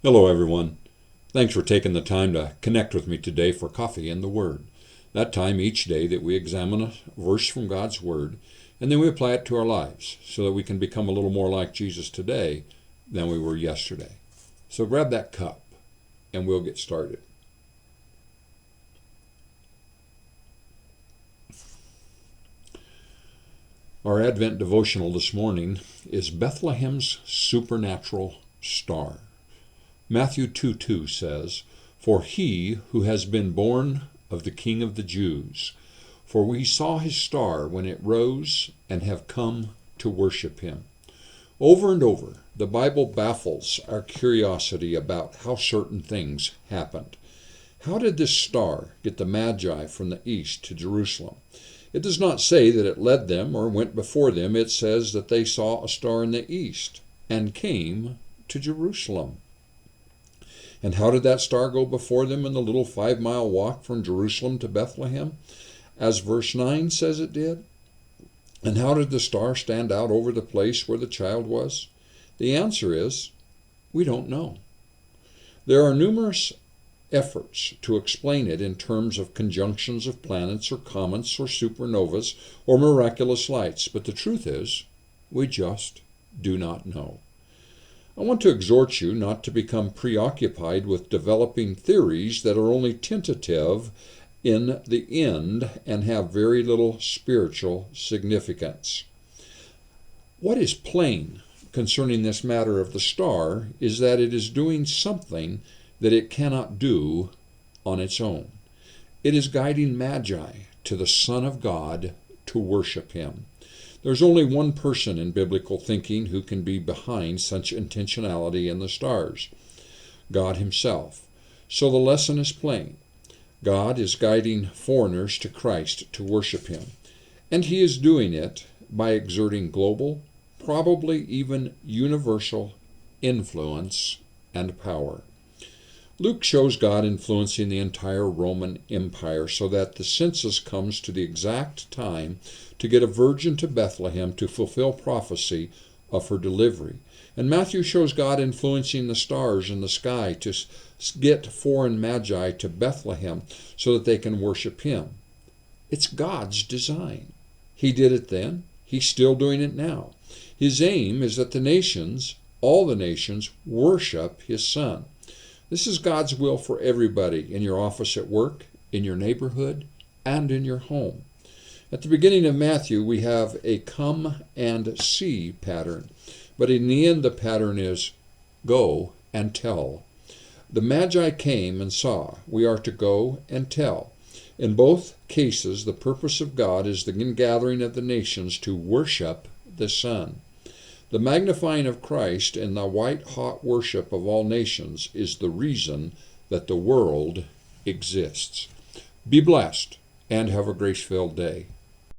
Hello, everyone. Thanks for taking the time to connect with me today for Coffee and the Word. That time each day that we examine a verse from God's Word, and then we apply it to our lives so that we can become a little more like Jesus today than we were yesterday. So grab that cup, and we'll get started. Our Advent devotional this morning is Bethlehem's Supernatural Star. Matthew 2:2 says, "For he who has been born of the King of the Jews, for we saw his star when it rose and have come to worship him." Over and over, the Bible baffles our curiosity about how certain things happened. How did this star get the Magi from the east to Jerusalem? It does not say that it led them or went before them. It says that they saw a star in the east and came to Jerusalem. And how did that star go before them in the little 5-mile walk from Jerusalem to Bethlehem, as verse 9 says it did? And how did the star stand out over the place where the child was? The answer is, we don't know. There are numerous efforts to explain it in terms of conjunctions of planets or comets or supernovas or miraculous lights, but the truth is, we just do not know. I want to exhort you not to become preoccupied with developing theories that are only tentative in the end and have very little spiritual significance. What is plain concerning this matter of the star is that it is doing something that it cannot do on its own. It is guiding Magi to the Son of God to worship him. There's only one person in biblical thinking who can be behind such intentionality in the stars: God himself. So the lesson is plain. God is guiding foreigners to Christ to worship him, and he is doing it by exerting global, probably even universal, influence and power. Luke shows God influencing the entire Roman Empire so that the census comes to the exact time to get a virgin to Bethlehem to fulfill prophecy of her delivery. And Matthew shows God influencing the stars in the sky to get foreign magi to Bethlehem so that they can worship him. It's God's design. He did it then. He's still doing it now. His aim is that the nations, all the nations, worship his Son. This is God's will for everybody, in your office at work, in your neighborhood, and in your home. At the beginning of Matthew, we have a come and see pattern, but in the end the pattern is go and tell. The Magi came and saw. We are to go and tell. In both cases, the purpose of God is the ingathering of the nations to worship the Son. The magnifying of Christ and the white-hot worship of all nations is the reason that the world exists. Be blessed and have a grace-filled day.